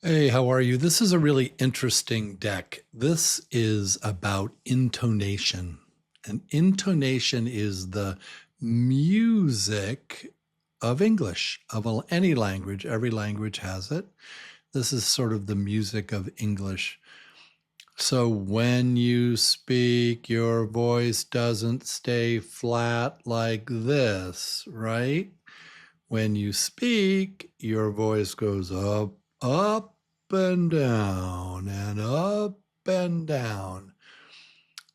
Hey, how are you? This is a really interesting deck. This is about intonation. And intonation is the music of English, of any language. Every language has it. This is sort of the music of English. So when you speak, your voice doesn't stay flat like this, right? When you speak, your voice goes up, up, and down, and up and down.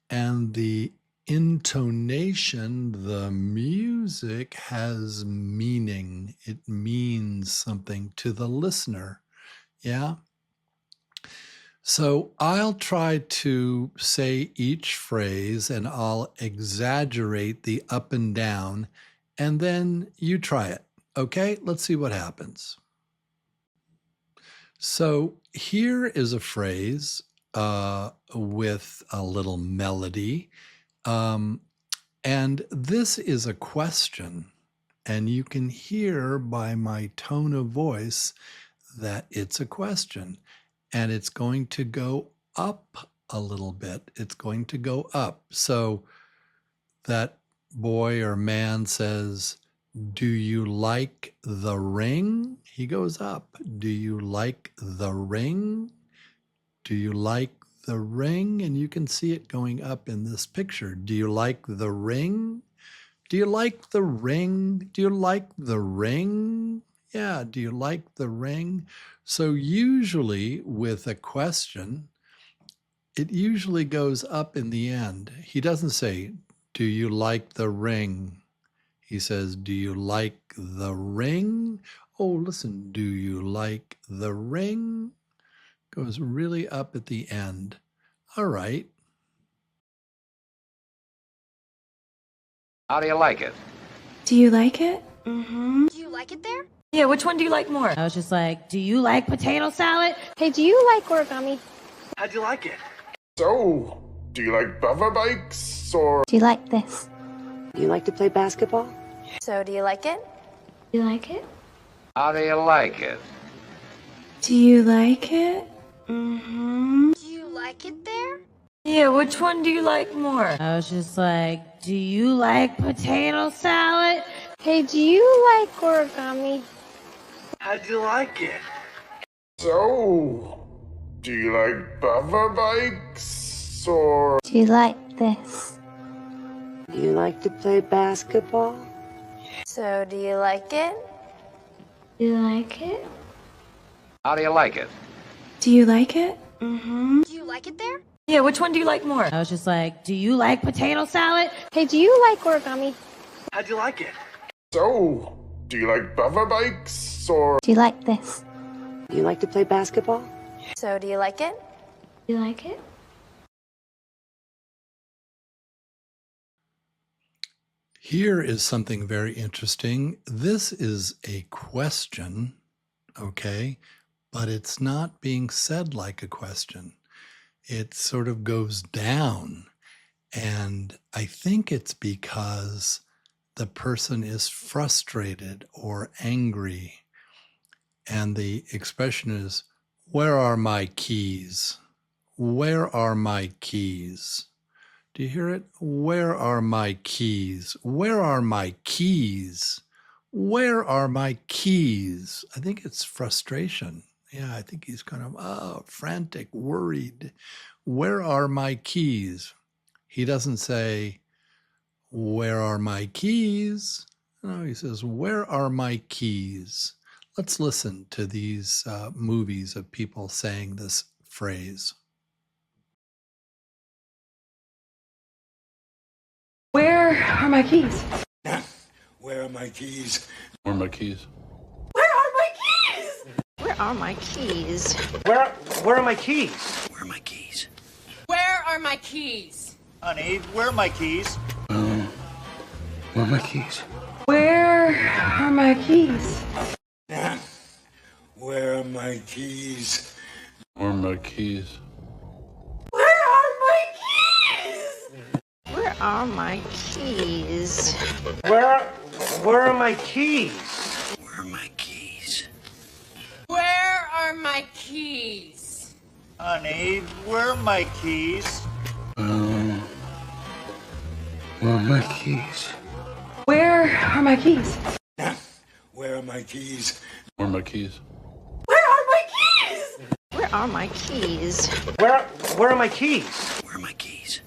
And the intonation, the music has meaning. It means something to the listener. Yeah? So I'll try to say each phrase and I'll exaggerate the up and down, and then you try it. Okay, let's see what happens. So here is a phrase with a little melody. And this is a question. And you can hear by my tone of voice that it's a question. And it's going to go up a little bit. It's going to go up. So that boy or man says, "Do you like the ring?" He goes up. "Do you like the ring? Do you like the ring?" And you can see it going up in this picture. Do you like the ring? Do you like the ring? Do you like the ring? Yeah, do you like the ring? So usually with a question, it usually goes up in the end. He doesn't say, "Do you like the ring?" He says, "Do you like the ring?" Oh, listen, "Do you like the ring?" Goes really up at the end. All right. How do you like it? Do you like it? Mm-hmm. Do you like it there? Yeah, which one do you like more? I was just like, do you like potato salad? Hey, do you like origami? How'd you like it? So, do you like buffer bikes or? Do you like this? Do you like to play basketball? So, do you like it? Do you like it? How do you like it? Do you like it? Mm-hmm. Do you like it there? Yeah, which one do you like more? I was just like, do you like potato salad? Hey, do you like origami? How'd you like it? So, do you like buffer bikes or? Do you like this? Do you like to play basketball? So, do you like it? Do you like it? How do you like it? Do you like it? Mm-hmm. Do you like it there? Yeah, which one do you like more? I was just like, do you like potato salad? Hey, do you like origami? How'd you like it? So, do you like buffer bikes or? Do you like this? Do you like to play basketball? So, do you like it? Do you like it? Here is something very interesting. This is a question, okay, but it's not being said like a question. It sort of goes down. And I think it's because the person is frustrated or angry. And the expression is, "Where are my keys? Where are my keys?" Do you hear it? Where are my keys? Where are my keys? Where are my keys? I think it's frustration. Yeah, I think he's kind of frantic, worried. Where are my keys? He doesn't say, "Where are my keys?" No, he says, "Where are my keys?" Let's listen to these movies of people saying this phrase. Where are my keys? Where are my keys? Where are my keys? Where are my keys? Where are my keys? Where are my keys? Where are my keys? Where are my keys? Honey, where are my keys? Where are my keys? Where are my keys? Where are my keys? Where are my keys? Where are my keys? Where are my keys? Where are my keys? Where are my keys? Where are my my keys? Honey, where are my keys? Where are my keys? Where are my keys? Where are my keys? Where are my keys? Where are my keys? Where are my keys? Where are my keys? Where are my keys?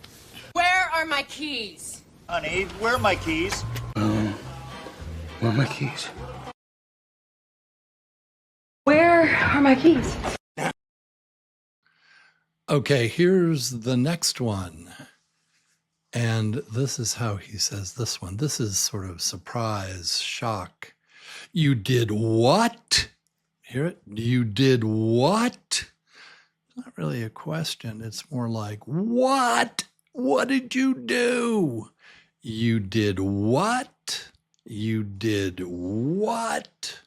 Where are my keys? Honey, where are my keys? Where are my keys? Where are my keys? Okay, here's the next one. And this is how he says this one. This is sort of surprise, shock. You did what? Hear it? You did what? Not really a question. It's more like, what? What did you do? You did what? You did what?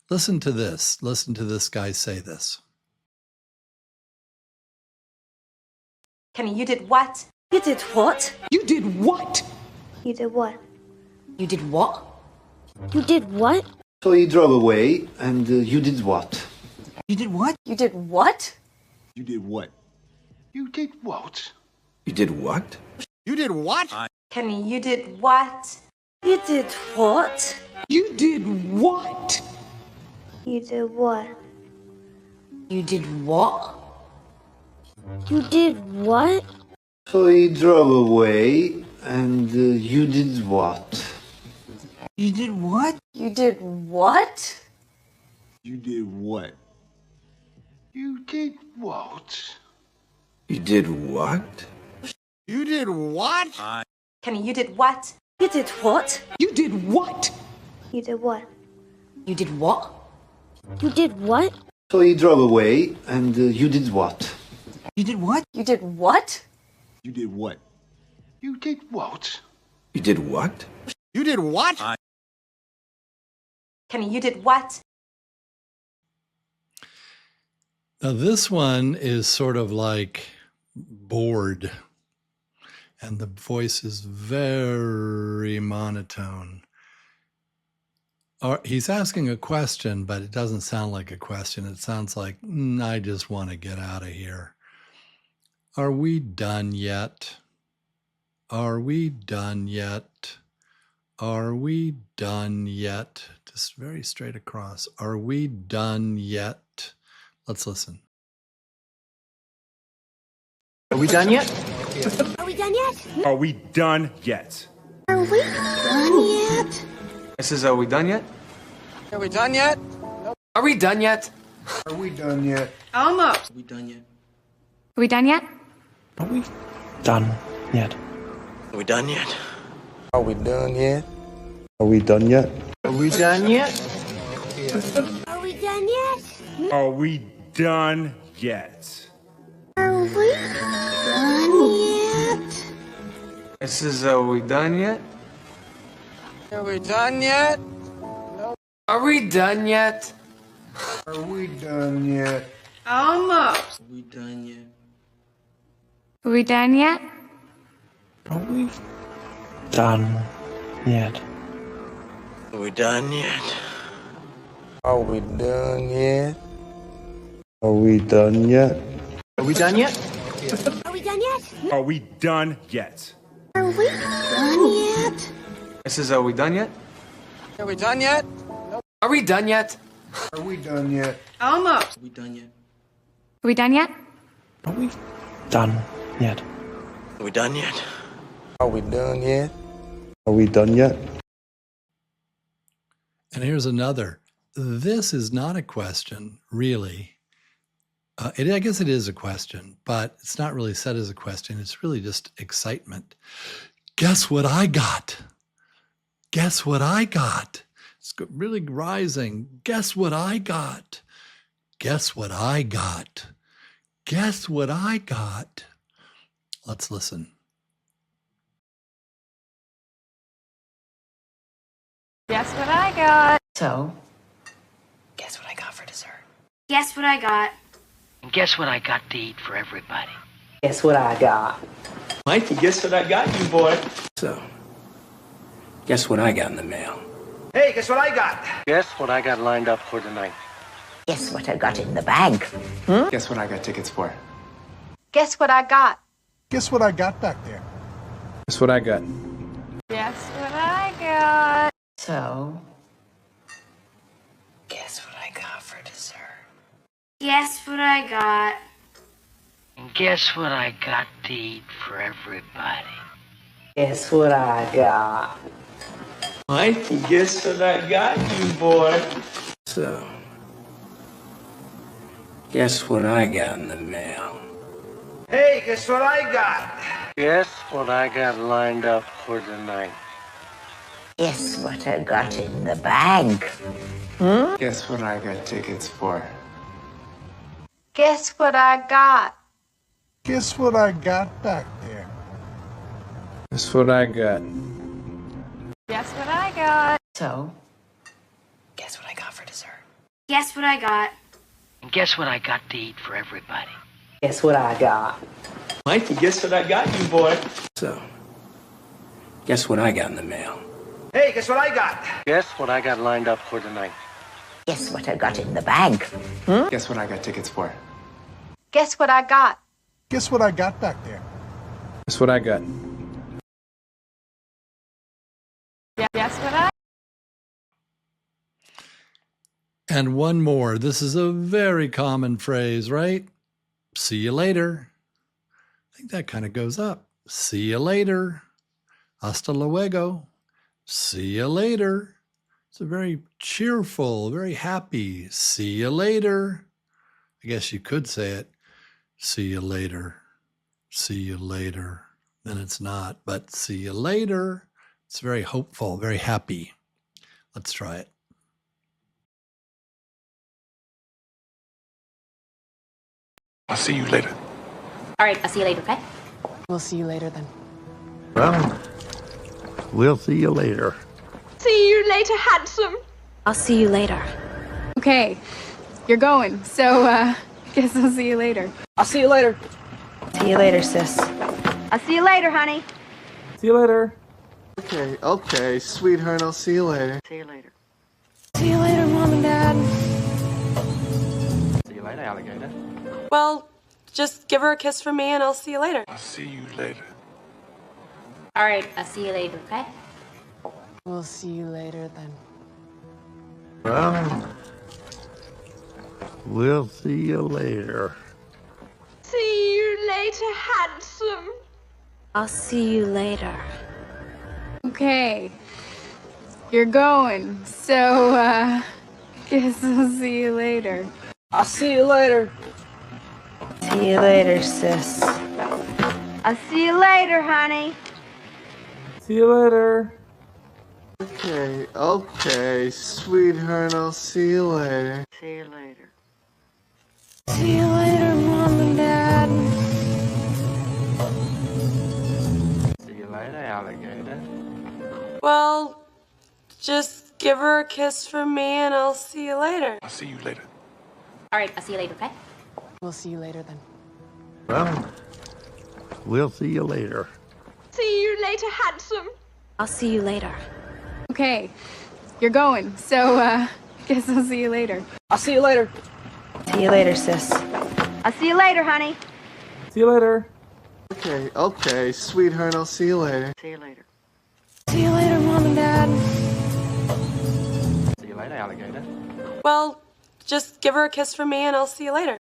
Listen to this. Listen to this guy say this. Kenny, you did what? You did what? You did what? You did what? You did what? You did what? So he drove away, and you did what? You did what? You did what? You did what? You did what? You did what? You did what? Kenny, you did what? You did what? You did what? You did what? You did what? You did what? So he drove away, and you did what? You did what? You did what? You did what? You did what? You did what? You did what? Kenny, you did what? You did what? You did what? You did what? You did what? You did what? So he drove away, and you did what? You did what? You did what? You did what? You did what? You did what? You did what? Kenny, you did what? Now, this one is sort of like bored, and the voice is very monotone. Or he's asking a question, but it doesn't sound like a question. It sounds like, I just want to get out of here. Are we done yet? Are we done yet? Are we done yet? Just very straight across. Are we done yet? Let's listen. Are we done yet? Are we done yet? Are we done yet? Are we done yet? This is, are we done yet? Are we done yet? Are we done yet? Are we done yet? Almost. Are we done yet? Are we done yet? Are we done yet? Are we done yet? Are we done yet? Are we done yet? Are we done yet? Are we done yet? Are we done yet? Are we done yet? This is, are we done yet? Are we done yet? Are we done yet? Are we done yet? Almost. Are we done yet? Are we done yet? Are we done yet? Are we done yet? Are we done yet? Are we done yet? Are we done yet? Are we done yet? Are we done yet? Are we done yet? This is, are we done yet? Are we done yet? Are we done yet? Are we done yet? Almost. Are we done yet? Are we done yet? Are we done yet? Are we done yet? Are we done yet? Are we done yet? And here's another. This is not a question, really. I guess it is a question, but it's not really said as a question. It's really just excitement. Guess what I got? Guess what I got? It's really rising. Guess what I got? Guess what I got? Guess what I got? Let's listen. Guess what I got? So, guess what I got for dessert? Guess what I got? And guess what I got to eat for everybody? Guess what I got? Mikey, guess what I got you, boy? So, guess what I got in the mail? Hey, guess what I got? Guess what I got lined up for tonight? Guess what I got in the bag? Guess what I got tickets for? Guess what I got? Guess what I got back there? Guess what I got? Guess what I got? So, guess what I got for dessert? Guess what I got? And guess what I got to eat for everybody? Guess what I got? Mikey, guess what I got you, boy? So, Guess what I got in the mail? hey, guess what I got? Guess what I got lined up for tonight? Guess what I got in the bag? Guess what I got tickets for? Guess what I got? Guess what I got back there? Guess what I got? Guess what I got? So, guess what I got for dessert? Guess what I got? And guess what I got to eat for everybody? Guess what I got? Mikey, guess what I got you, boy? So, Guess what I got in the mail? hey, guess what I got? Guess what I got lined up for tonight? Guess what I got in the bag? Guess what I got tickets for? Guess what I got? Guess what I got back there? Guess what I got? Guess what I? And one more. This is a very common phrase, right? See you later. I think that kind of goes up. See you later. Hasta luego. See you later. It's a very cheerful, very happy. See you later. I guess you could say it. See you later. See you later. Then it's not, but see you later. It's very hopeful, very happy. Let's try it. I'll see you later. All right, I'll see you later, okay? We'll see you later then. Well, we'll see you later. See you later, handsome. I'll see you later. Okay, you're going, so guess I'll see you later. I'll see you later. See you later, sis. I'll see you later, honey. See you later. Okay, sweetheart, I'll see you later. See you later. See you later, Mom and Dad. See you later, alligator. Well, just give her a kiss from me and I'll see you later. I'll see you later. All right, I'll see you later, okay? We'll see you later then. Well, we'll see you later. See you later, handsome. I'll see you later. Okay, you're going, so guess I'll see you later. I'll see you later. See you later, sis. I'll see you later, honey. See you later. Okay, sweetheart, I'll see you later. See you later. See you later, Mom and Dad. See you later, alligator. Well, just give her a kiss from me and I'll see you later. I'll see you later. All right, I'll see you later, okay? We'll see you later then. Well, we'll see you later. See you later, handsome. I'll see you later. Okay, you're going, so guess I'll see you later. I'll see you later. See you later, sis. I'll see you later, honey. See you later. Okay, sweetheart, I'll see you later. See you later. See you later, Mom and Dad. See you later, alligator. Well, just give her a kiss from me and I'll see you later.